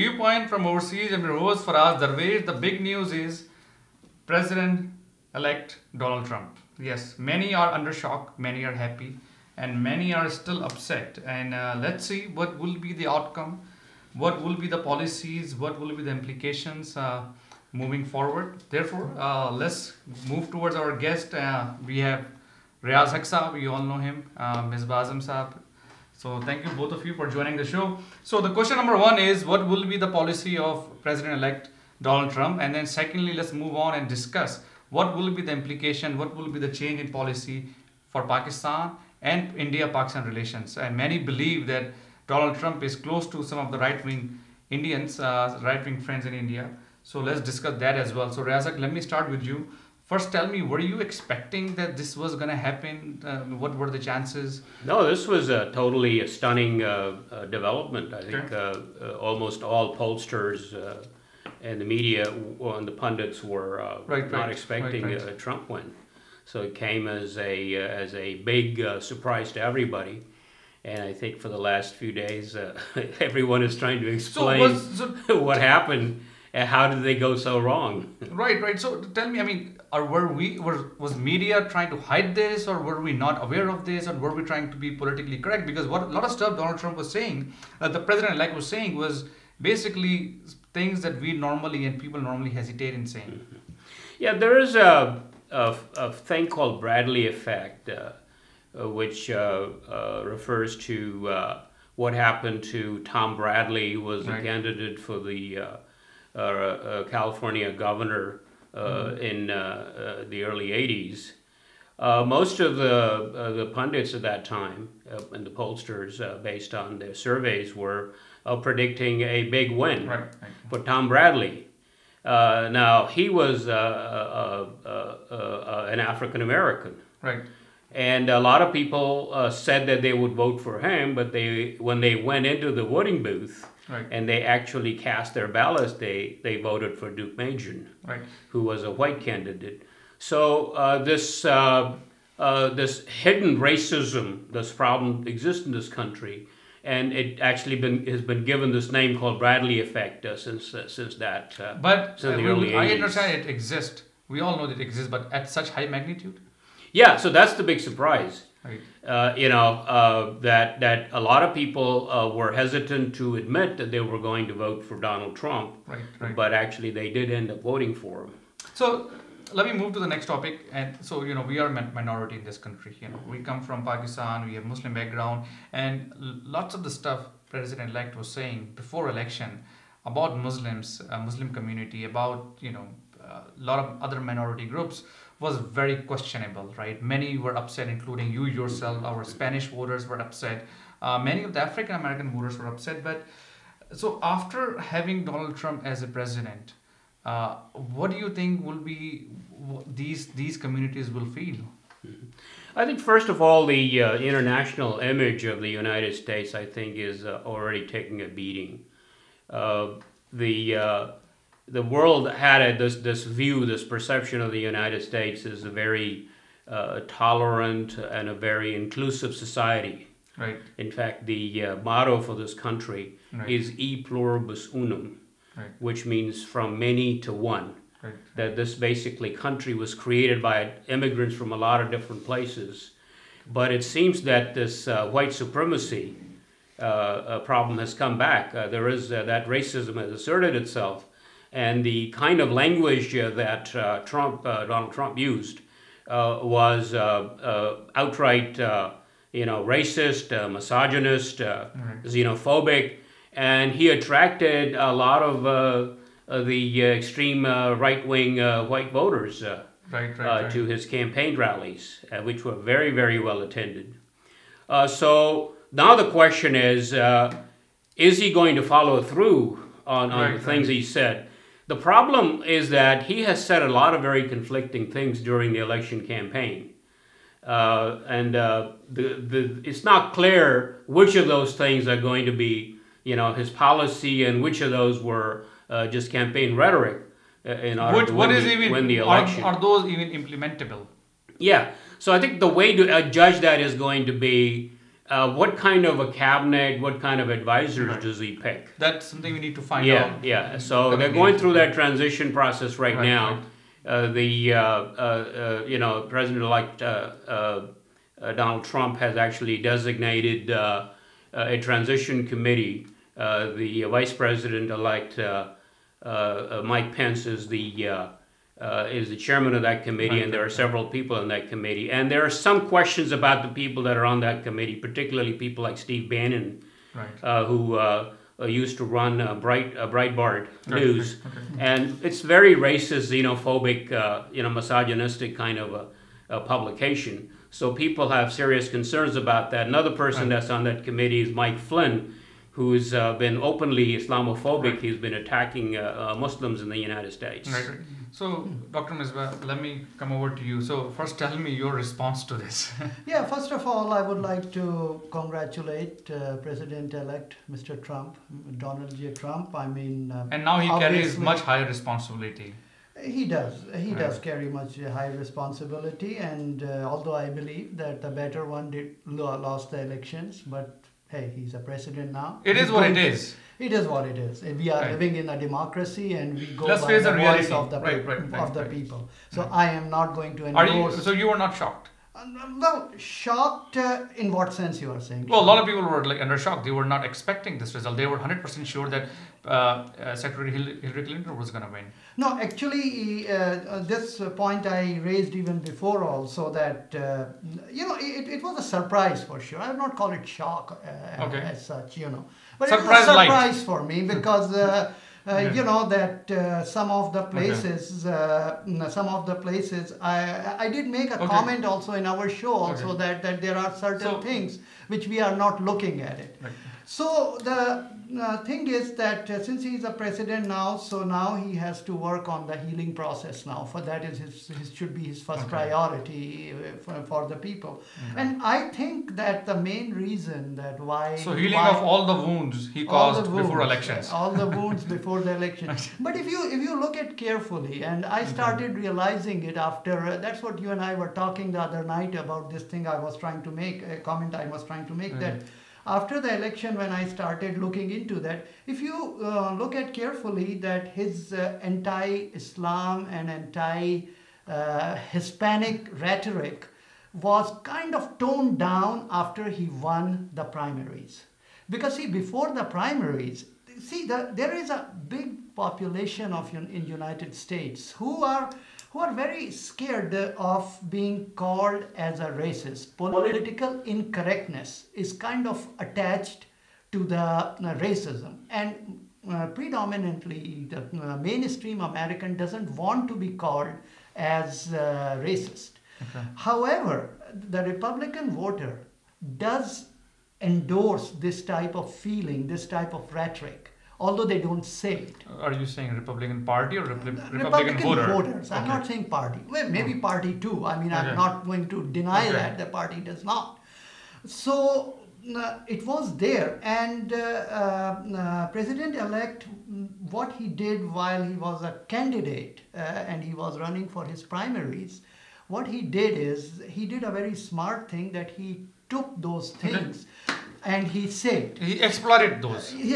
viewpoint from overseas, I'm your host Faraz Darvesh. The big news is President-elect Donald Trump. Yes, many are under shock, many are happy, and many are still upset. And let's see what will be the outcome, what will be the policies, what will be the implications moving forward. Therefore, let's move towards our guest. We have Riaz Haq Saab, we all know him, Ms. Bazem Saab. So thank you both of you for joining the show. So the question number one is, what will be the policy of President-elect Donald Trump? And then secondly, let's move on and discuss what will be the implication, what will be the change in policy for Pakistan and India-Pakistan relations. And many believe that Donald Trump is close to some of the right-wing Indians, right-wing friends in India. So let's discuss that as well. So Razak, let me start with you. First, tell me, were you expecting that this was going to happen? What were the chances? No, this was a totally stunning development. I think almost all pollsters and the media and the pundits were not expecting a Trump win. So it came as a big surprise to everybody. And I think for the last few days, everyone is trying to explain what happened and how did they go so wrong. Right. So tell me, I mean, was media trying to hide this, or were we not aware of this, or were we trying to be politically correct? Because what a lot of stuff Donald Trump was saying, the president-elect was saying, was basically things that we normally and people normally hesitate in saying. Yeah, there is a thing called Bradley effect, which refers to what happened to Tom Bradley, who was a candidate for the California governor in the early 80s. Most of the pundits at that time and the pollsters, based on their surveys, were predicting a big win for Tom Bradley. Now, he was an African American. Right. And a lot of people said that they would vote for him, but when they went into the voting booth, and they actually cast their ballots, they voted for Duke Majan, who was a white candidate. So this hidden racism, this problem exists in this country, and it actually has been given this name called Bradley effect since the early 80s. I understand it exists. We all know that it exists, but at such high magnitude? Yeah, so that's the big surprise. Right. That a lot of people were hesitant to admit that they were going to vote for Donald Trump, but actually they did end up voting for him. So let me move to the next topic. And so, we are a minority in this country. We come from Pakistan, we have Muslim background, and lots of the stuff President-elect was saying before election about Muslims, Muslim community, about, a lot of other minority groups was very questionable, right? Many were upset, including you yourself. Our Spanish voters were upset. Many of the African American voters were upset. But so after having Donald Trump as a president, what do you think will be these communities will feel? I think first of all, the international image of the United States, I think, is already taking a beating. The world had this view, this perception of the United States as a very tolerant and a very inclusive society. Right. In fact, the motto for this country is E pluribus unum, which means from many to one. That this basically country was created by immigrants from a lot of different places. But it seems that this white supremacy problem has come back. There is that racism has asserted itself. And the kind of language that Donald Trump used was outright, racist, misogynist, xenophobic, and he attracted a lot of the extreme right-wing white voters to his campaign rallies, which were very, very well attended. So now the question is he going to follow through on the things he said? The problem is that he has said a lot of very conflicting things during the election campaign. It's not clear which of those things are going to be, his policy and which of those were just campaign rhetoric in order to win the election. Are those even implementable? Yeah. So I think the way to judge that is going to be what kind of a cabinet, what kind of advisors does he pick? That's something we need to find out. Yeah. So they're going through that transition process right now. President-elect Donald Trump has actually designated a transition committee. The Vice President-elect Mike Pence is the chairman of that committee, and there are several people in that committee. And there are some questions about the people that are on that committee, particularly people like Steve Bannon, who used to run Breitbart News. And it's very racist, xenophobic, misogynistic kind of a publication. So people have serious concerns about that. Another person that's on that committee is Mike Flynn, who's been openly Islamophobic. He's been attacking Muslims in the United States. Right. So, Dr. Misbah, let me come over to you. So, first tell me your response to this. Yeah, first of all, I would like to congratulate President-elect Mr. Trump, Donald J. Trump. I mean... and now he carries much higher responsibility. He does. He does carry much high responsibility. And although I believe that the better one lost the elections, but hey, he's a president now. It is what it is. It is what it is. We are living in a democracy, and we go by the voice of the people. So I am not going to endorse... So you were not shocked? Well, shocked in what sense you are saying? Well, a lot of people were under shock. They were not expecting this result. They were 100% sure that Secretary Hillary Clinton was going to win. No, actually, this point I raised even before also, that, it was a surprise for sure. I would not call it shock as such, But surprise, it was a surprise for me because... some of the places, I did make a comment also in our show also that there are certain things which we are not looking at it. Right. So the thing is that since he is a president now, so now he has to work on the healing process now. For that is should be his first priority for the people. And I think that the main reason that why... So healing of all the wounds he caused before elections. All the wounds before the election. But if you look at carefully, and I started realizing it after, that's what you and I were talking the other night about this thing I was trying to make, a comment I was trying to make, that after the election, when I started looking into that, if you look at carefully that his anti-Islam and anti-Hispanic rhetoric was kind of toned down after he won the primaries. Because see, before the primaries, there is a big population in United States who are very scared of being called as a racist. Political incorrectness is kind of attached to the racism, and predominantly the mainstream American doesn't want to be called as racist. However, the Republican voter does endorse this type of feeling, this type of rhetoric, although they don't say it. Are you saying Republican Party or Republican voters? I'm not saying party. Well, maybe party too. I mean, I'm not going to deny that the party does not. So it was there, and President-elect, what he did while he was a candidate and he was running for his primaries, what he did is he did a very smart thing, that he took those things and he said he exploited those. Which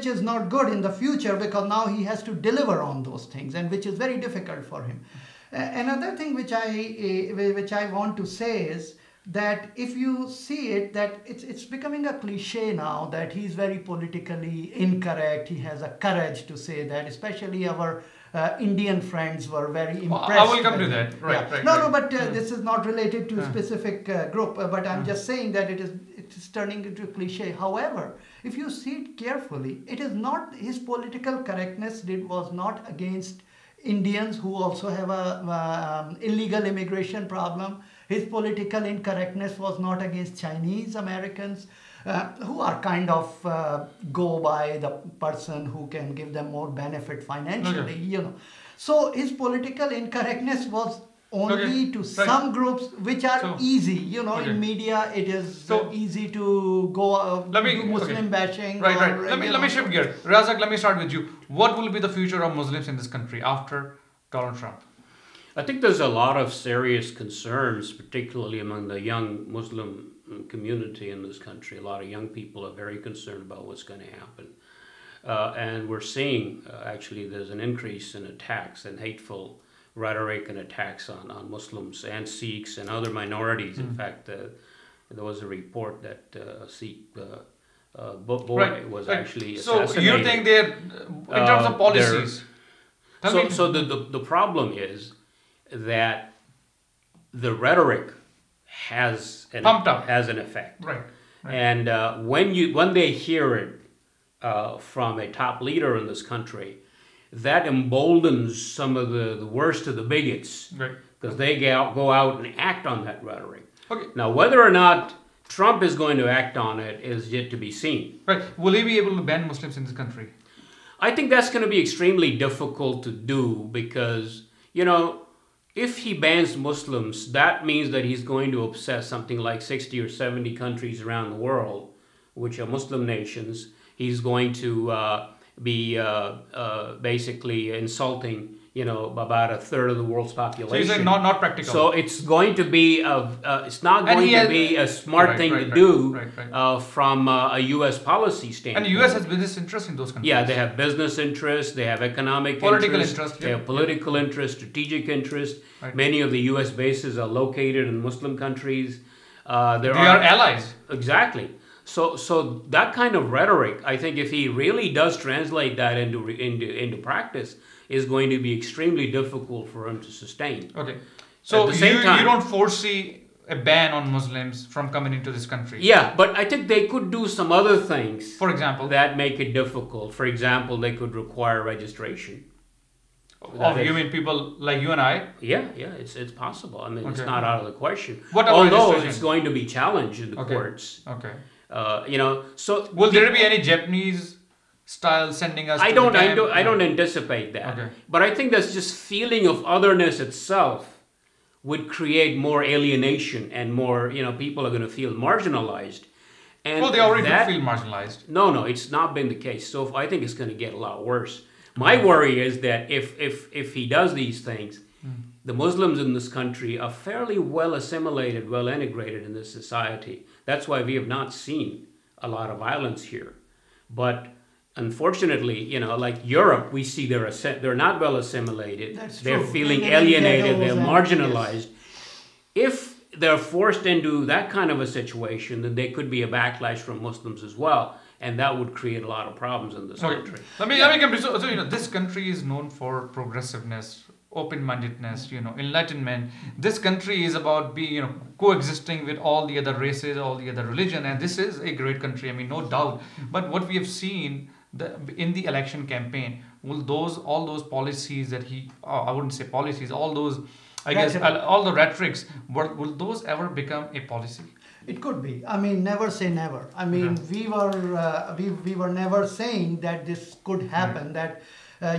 is not good in the future, because now he has to deliver on those things, and which is very difficult for him. Another thing which I want to say is that if you see it, that it's becoming a cliche now that he's very politically incorrect. He has a courage to say that, especially our Indian friends were very impressed. I will come to that. Right. No, but this is not related to a specific group. But I'm just saying that it is turning into a cliche. However, if you see it carefully, it is not, his political correctness was not against Indians who also have a illegal immigration problem. His political incorrectness was not against Chinese Americans, who are kind of go by the person who can give them more benefit financially, So his political incorrectness was only to some groups which are easy. In media it is easy to go Muslim bashing. Right. Let me shift gear. Razak, let me start with you. What will be the future of Muslims in this country after Donald Trump? I think there's a lot of serious concerns, particularly among the young Muslim community in this country. A lot of young people are very concerned about what's going to happen. And we're seeing, actually, there's an increase in attacks and hateful rhetoric and attacks on Muslims and Sikhs and other minorities. In fact, there was a report that a Sikh boy was actually assassinated. So you think they're, in terms of policies? So the problem is that the rhetoric has an effect. Right. And when they hear it from a top leader in this country, that emboldens some of the worst of the bigots, because they go out and act on that rhetoric. Okay. Now, whether or not Trump is going to act on it is yet to be seen. Right. Will he be able to ban Muslims in this country? I think that's going to be extremely difficult to do because, if he bans Muslims, that means that he's going to upset something like 60 or 70 countries around the world, which are Muslim nations. He's going to be basically insulting, about a third of the world's population. So you're saying not practical. So it's going to be it's not going to be a smart thing to do from a U.S. policy standpoint. And the U.S. has business interests in those countries. Yeah, they have business interests, they have economic political interests, they have political interests, strategic interests. Right. Many of the U.S. bases are located in Muslim countries. They are allies. Exactly. So that kind of rhetoric, I think, if he really does translate that into practice, is going to be extremely difficult for him to sustain. Okay. So you don't foresee a ban on Muslims from coming into this country? Yeah, but I think they could do some other things. For example? That make it difficult. For example, they could require registration. You mean people like you and I? Yeah, it's possible. I mean, it's not out of the question. Although it's going to be challenged in the courts. Okay. So will there be any Japanese style sending us? I don't anticipate that. Okay. But I think that's just feeling of otherness itself would create more alienation and more. People are going to feel marginalized. And they already do feel marginalized. No, it's not been the case. So I think it's going to get a lot worse. My worry is that if he does these things, the Muslims in this country are fairly well assimilated, well integrated in this society. That's why we have not seen a lot of violence here. But unfortunately, like Europe, we see they're not well assimilated. That's they're true. feeling alienated, they're marginalized. If they're forced into that kind of a situation, then there could be a backlash from Muslims as well. And that would create a lot of problems in this country. Let me come to so this country is known for progressiveness, open-mindedness, enlightenment. This country is about coexisting with all the other races, all the other religion, and this is a great country. I mean, no doubt. But what we have seen in the election campaign, all those policies that I wouldn't say policies, all those, I guess, all the rhetorics, will those ever become a policy? It could be. I mean, never say never. I mean, we were never saying that this could happen. That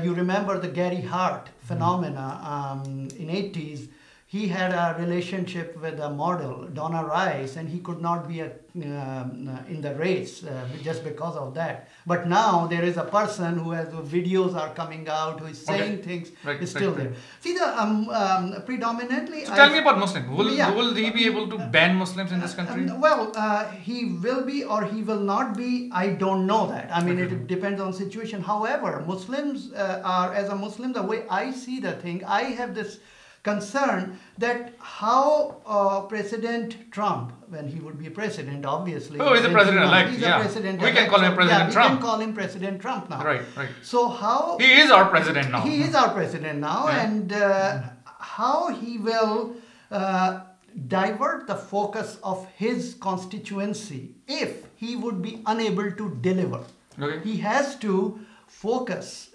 you remember the Gary Hart phenomena in 80s. He had a relationship with a model, Donna Rice, and he could not be in the race just because of that. But now there is a person who has videos are coming out, who is saying things, is still there. See, the predominantly... So tell me about Muslims. Will he be able to ban Muslims in this country? He will be or he will not be. I don't know that. I mean, it depends on situation. However, Muslims as a Muslim, the way I see the thing, I have this concern that how President Trump, when he would be president, obviously. Oh, he's a president-elect. He's a president. We can call him President Trump. We can call him President Trump now. Right. So how he is our president now. He is our president now, and how he will divert the focus of his constituency if he would be unable to deliver. Okay. He has to focus.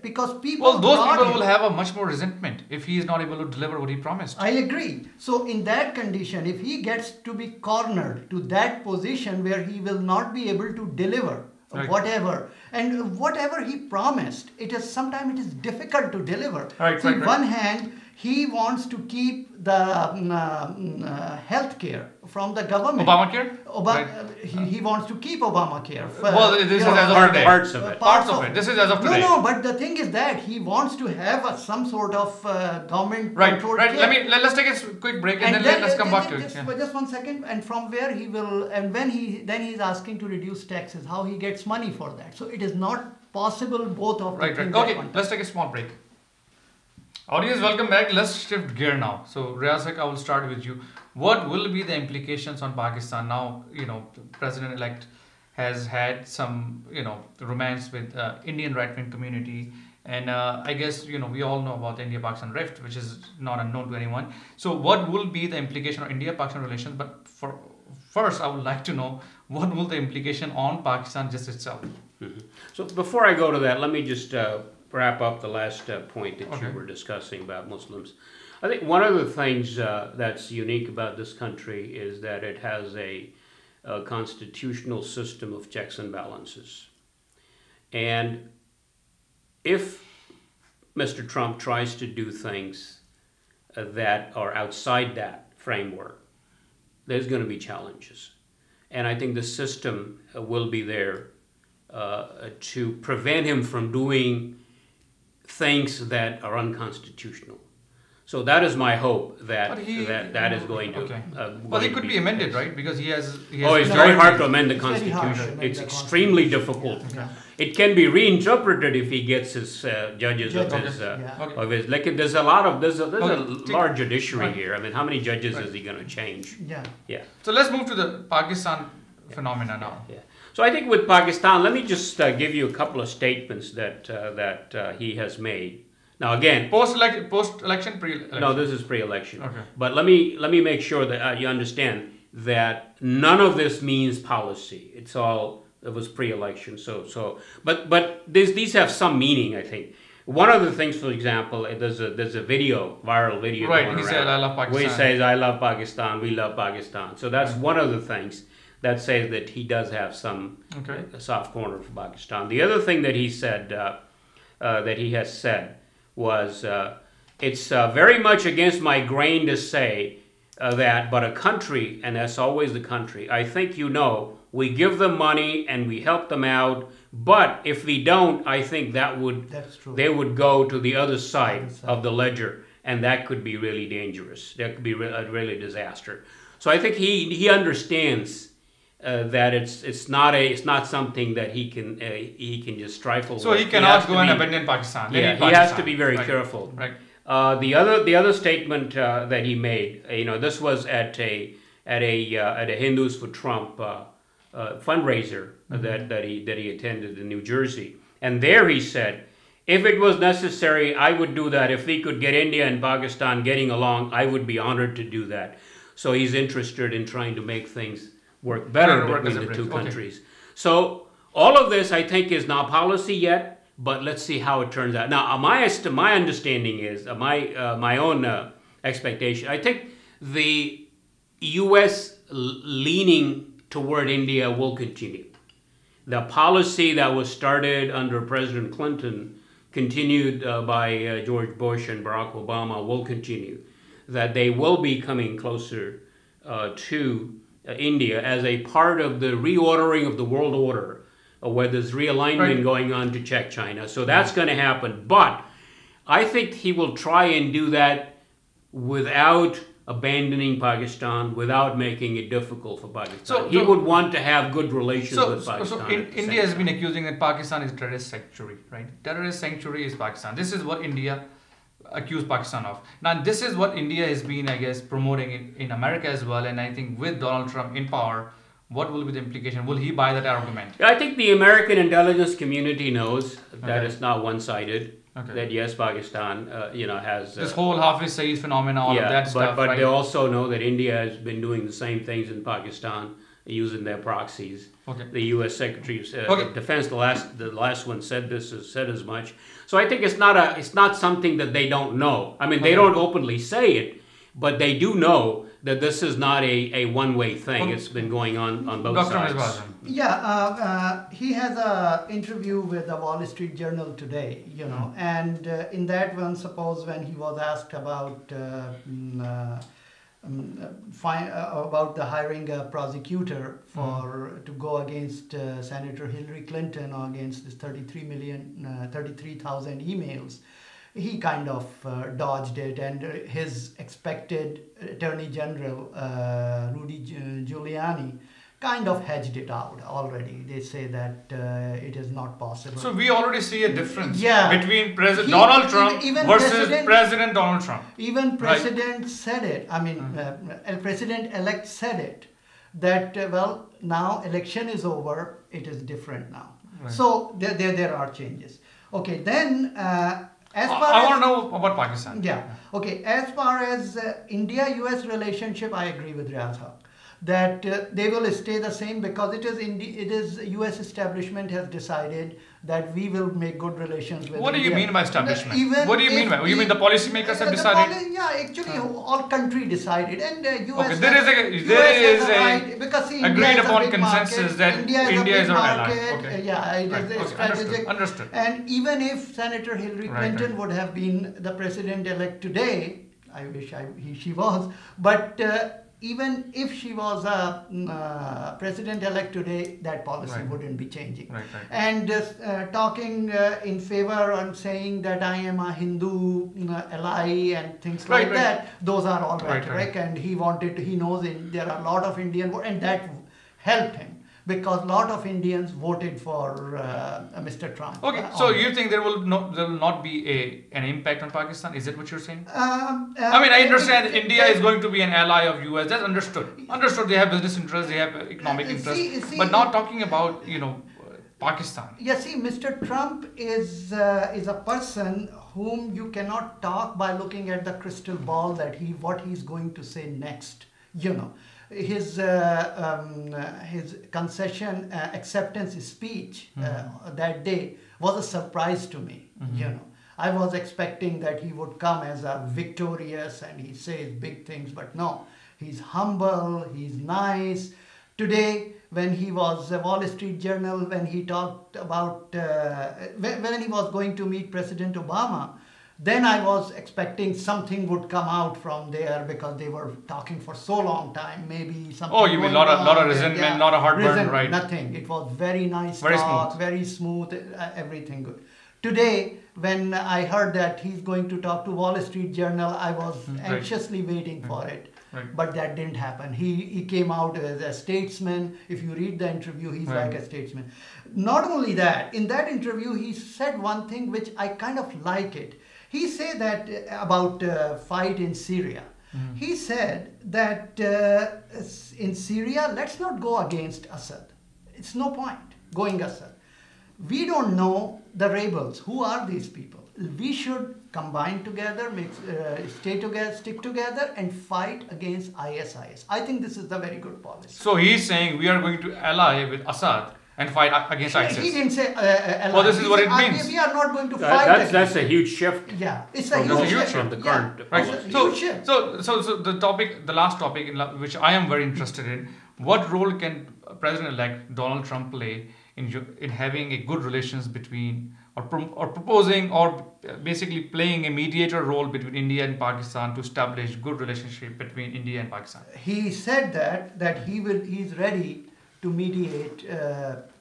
Because people. Those people will have a much more resentment if he is not able to deliver what he promised. I agree. So in that condition, if he gets to be cornered to that position where he will not be able to deliver whatever he promised, sometimes it is difficult to deliver. On one hand, he wants to keep the health care from the government. Obamacare? He wants to keep Obamacare. Well, this is as of today. Parts of it. Parts of it. This is as of today. No, but the thing is that he wants to have some sort of government controlled Right. care. Let's take a quick break and then let's come back to it. Just 1 second. And from where he will, and when he's asking to reduce taxes, how he gets money for that. So it is not possible both of the things. Okay, let's take a small break. Audience, welcome back. Let's shift gear now. So, Riazak, I will start with you. What will be the implications on Pakistan now? The president-elect has had some, romance with Indian right-wing community, and I guess we all know about the India-Pakistan rift, which is not unknown to anyone. So, what will be the implication of India-Pakistan relations? But first, I would like to know what will the implication on Pakistan just itself. Mm-hmm. So, before I go to that, let me just wrap up the last point that you were discussing about Muslims. I think one of the things that's unique about this country is that it has a constitutional system of checks and balances. And if Mr. Trump tries to do things that are outside that framework, there's going to be challenges. And I think the system will be there to prevent him from doing things that are unconstitutional. So that is my hope that that is going to. Okay. Well, it could be amended, right? Because he has it's very hard to amend the Constitution. It's extremely difficult. Yeah. It can be reinterpreted if he gets his judges of his. Like there's a large judiciary here. I mean, how many judges is he going to change? Yeah. So let's move to the Pakistan phenomena now. Yeah. So I think with Pakistan, let me just give you a couple of statements that he has made. Now again, post-election, pre-election. No, this is pre-election. Okay. But let me make sure that you understand that none of this means policy. It was pre-election. But these have some meaning, I think. One of the things, for example, there's a viral video. Right. Going He around said, "I love Pakistan." Where he says, "I love Pakistan. We love Pakistan." So that's one of the things that says that he does have some soft corner for Pakistan. The other thing that he said, that he has said, was it's very much against my grain to say that, but a country, and that's always the country, I think we give them money and we help them out, but if we don't, I think they would go to the other side of the ledger, and that could be really dangerous. That could be a really disaster. So I think he understands that it's not something that he can just trifle. So he cannot go and abandon Pakistan. Yeah, he has to be very careful. Right. The other statement that he made, this was at a Hindus for Trump fundraiser that he attended in New Jersey, and there he said, if it was necessary, I would do that. If we could get India and Pakistan getting along, I would be honored to do that. So he's interested in trying to make things work better between the two countries. So all of this, I think, is not policy yet, but let's see how it turns out. Now, my understanding is, my own expectation, I think the U.S. leaning toward India will continue. The policy that was started under President Clinton, continued by George Bush and Barack Obama, will continue. That they will be coming closer to India as a part of the reordering of the world order, where there's realignment going on to check China. So that's going to happen. But I think he will try and do that without abandoning Pakistan, without making it difficult for Pakistan. So he would want to have good relations with Pakistan. So India has been accusing that Pakistan is terrorist sanctuary, right? Terrorist sanctuary is Pakistan. This is what India accused Pakistan of. Now, this is what India has been, I guess, promoting in America as well. And I think with Donald Trump in power, what will be the implication? Will he buy that argument? I think the American intelligence community knows that it's not one-sided. That yes, Pakistan, has this whole Hafiz Saeed phenomena, all of that stuff. But they also know that India has been doing the same things in Pakistan, using their proxies. The U.S. Secretary of Defense, the last one said as much. So I think it's not something that they don't know. I mean, they don't openly say it, but they do know that this is not a one-way thing. It's been going on both sides. Yeah, he has an interview with the Wall Street Journal today, and in that one, suppose when he was asked about the hiring a prosecutor to go against Senator Hillary Clinton or against this 33,000 emails, he kind of dodged it, and his expected Attorney General, Rudy Giuliani, kind of hedged it out already. They say that it is not possible. So we already see a difference between Donald Trump versus President Donald Trump. Even President said it. I mean, President-elect said it, that, well, now election is over, it is different now. Right. So there are changes. Okay, then... I want to know about Pakistan. Yeah. Okay. As far as India-US relationship, I agree with Riaz Haq that they will stay the same because it is US establishment has decided that we will make good relations with. What do you India. mean by establishment? What do you mean by? You mean the policymakers have decided? Actually, all country decided, and US. Okay, there is a because agreed upon consensus that India is our ally. Okay. It is strategic. Understood. And even if Senator Hillary Clinton would have been the president-elect today, I wish she was, but. Even if she was a president-elect today, that policy wouldn't be changing. And talking in favor and saying that I am a Hindu ally and things like that, those are all rhetoric. And he knows there are a lot of Indian, and that helped him. Because a lot of Indians voted for Mr. Trump. Okay, so you think there will not be an impact on Pakistan? Is that what you're saying? I understand India is going to be an ally of US. That's understood. They have business interests, they have economic interests, but not talking about Pakistan. Yeah, see, Mr. Trump is a person whom you cannot talk by looking at the crystal ball that what he's going to say next. His concession acceptance speech that day was a surprise to me. I was expecting that he would come as a victorious and he says big things, but no, he's humble, he's nice. Today, when he was Wall Street Journal, when he talked about when he was going to meet President Obama, then I was expecting something would come out from there because they were talking for so long time. Maybe something. Oh, you mean a lot of resentment, not a heartburn, right? Nothing. It was very nice talk, very smooth, everything good. Today, when I heard that he's going to talk to Wall Street Journal, I was anxiously waiting for it. But that didn't happen. He came out as a statesman. If you read the interview, he's like a statesman. Not only that, in that interview, he said one thing which I kind of like it. He said that about fight in Syria. He said that in Syria, let's not go against Assad. It's no point going Assad. We don't know the rebels. Who are these people? We should combine together, stay together, stick together, and fight against ISIS. I think this is a very good policy. So he's saying we are going to ally with Assad and fight against ISIS. He didn't say well, this is what it means. We are not going to fight. That's a huge shift. Yeah, it's a huge shift from the current. So the last topic in which I am very interested in, what role can President-elect Donald Trump play in having a good relations between or proposing or basically playing a mediator role between India and Pakistan to establish good relationship between India and Pakistan? He said that he's ready to mediate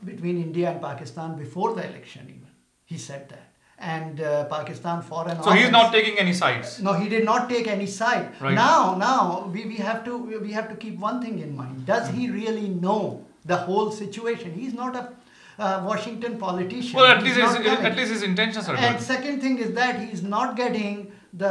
between India and Pakistan before the election even. He said that. And Pakistan Foreign Office... So he's not taking any sides? No, he did not take any side. Right. Now we have to keep one thing in mind. Does he really know the whole situation? He's not a Washington politician. Well, at least his intentions are good. And second thing is that he's not getting the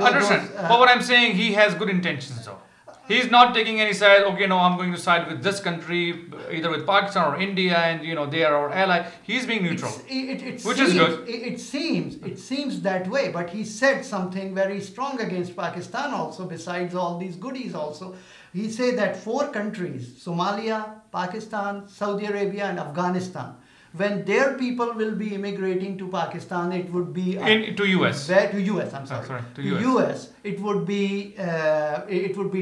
understand. But what I'm saying, he has good intentions though. He's not taking any side. Okay, no, I'm going to side with this country, either with Pakistan or India, and they are our ally. He's being neutral, which is good. It seems that way. But he said something very strong against Pakistan also. Besides all these goodies, also, he said that 4 countries: Somalia, Pakistan, Saudi Arabia, and Afghanistan. when their people will be immigrating to Pakistan, it would be to US. To US, I'm sorry. To US, it would be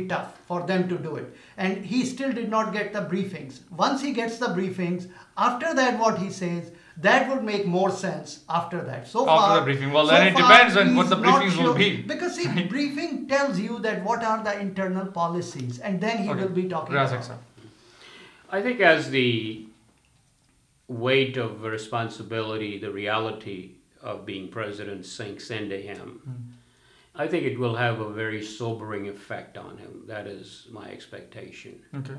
tough for them to do it. And he still did not get the briefings. Once he gets the briefings, after that, what he says, that would make more sense after that. So after far, the briefing. Well, then it depends on what the briefings will be. Because see, briefing tells you that what are the internal policies, and then he will be talking Razak, about. sir. I think as the weight of responsibility, the reality of being president sinks into him, I think it will have a very sobering effect on him. That is my expectation. Okay.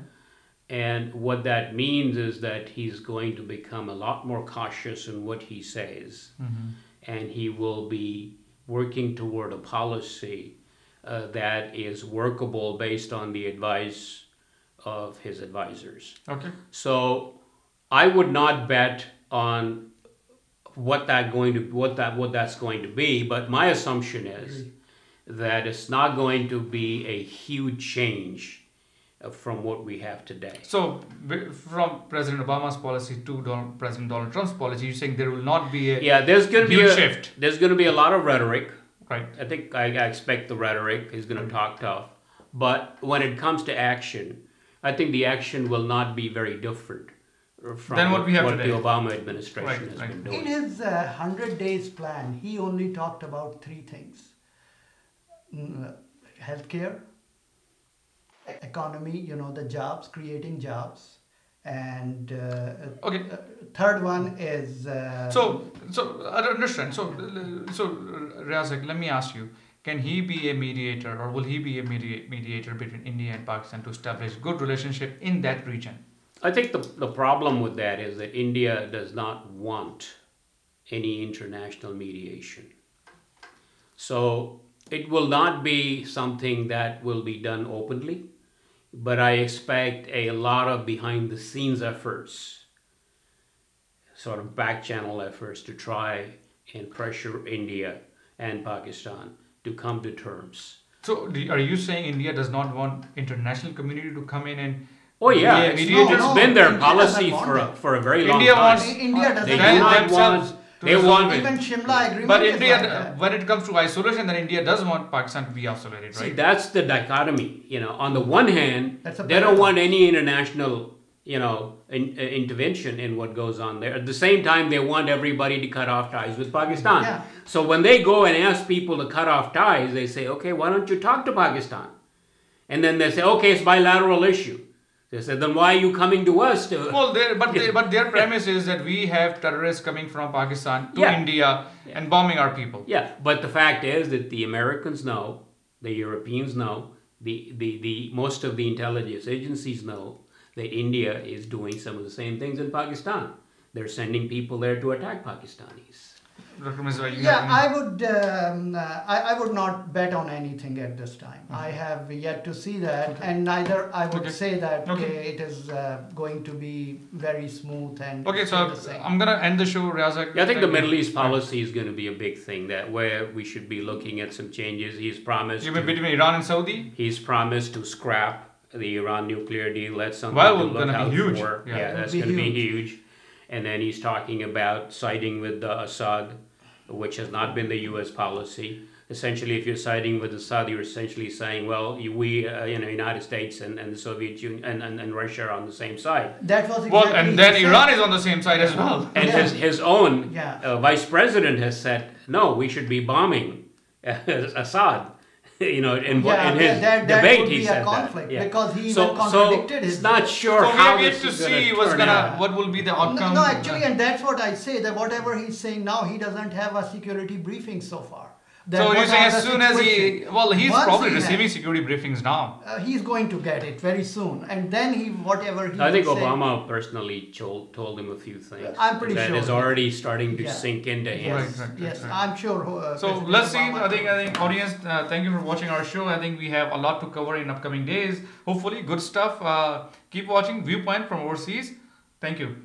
And what that means is that he's going to become a lot more cautious in what he says. And he will be working toward a policy that is workable based on the advice of his advisors. Okay. So I would not bet on what that's going to be, but my assumption is that it's not going to be a huge change from what we have today. So, from President Obama's policy to President Donald Trump's policy, you're saying there will not be a there's going to be huge shift. There's going to be a lot of rhetoric. Right. I think I expect the rhetoric. He's going to talk tough. But when it comes to action, I think the action will not be very different from than what we have today. The Obama administration has been doing. In his 100 days plan, he only talked about 3 things. Healthcare, economy, the jobs, creating jobs, and third one is... So I don't understand. So Razak, let me ask you, can he be a mediator, or will he be a mediator between India and Pakistan to establish good relationship in that region? I think the problem with that is that India does not want any international mediation. So it will not be something that will be done openly, but I expect a lot of behind the scenes efforts, sort of back channel efforts to try and pressure India and Pakistan to come to terms. So are you saying India does not want international community to come in and... Oh yeah, it's been their policy for a very long time. India doesn't They do not want... They want even Shimla agreement. But India, when it comes to isolation, then India does want Pakistan to be isolated, right? See, that's the dichotomy. On the one hand, they don't paradox. want any international, intervention in what goes on there. At the same time, they want everybody to cut off ties with Pakistan. Yeah. So when they go and ask people to cut off ties, they say, okay, why don't you talk to Pakistan? And then they say, okay, it's bilateral issue. They said, then why are you coming to us? Well, but their premise is that we have terrorists coming from Pakistan to India and bombing our people. Yeah, but the fact is that the Americans know, the Europeans know, the most of the intelligence agencies know that India is doing some of the same things in Pakistan. They're sending people there to attack Pakistanis. Dr. Misra, I would not bet on anything at this time. I have yet to see that, and neither I would say that it is going to be very smooth and so I'm gonna end the show, Razak. I think the Middle East policy is going to be a big thing where we should be looking at some changes. He's promised. You mean between Iran and Saudi? He's promised to scrap the Iran nuclear deal. That's something to look gonna out be huge. for. Yeah, that's going to be huge. And then he's talking about siding with Assad, which has not been the U.S. policy. Essentially, if you're siding with Assad, you're essentially saying, well, United States and the Soviet Union and Russia are on the same side. That was exactly and then Iran is on the same side as well. And his own vice president has said, no, we should be bombing Assad. In his debate, he said conflict that. Because he even contradicted his. It's not sure how we have to see what will be the outcome. No, actually, and that's what I say, that whatever he's saying now, he doesn't have a security briefing so far. So you're saying as soon as he's probably receiving security briefings now. He's going to get it very soon, and then I think Obama personally told him a few things. I'm pretty sure that is already starting to sink into him. Yes, I'm sure. So let's see. I think audience, thank you for watching our show. I think we have a lot to cover in upcoming days. Hopefully, good stuff. Keep watching Viewpoint from overseas. Thank you.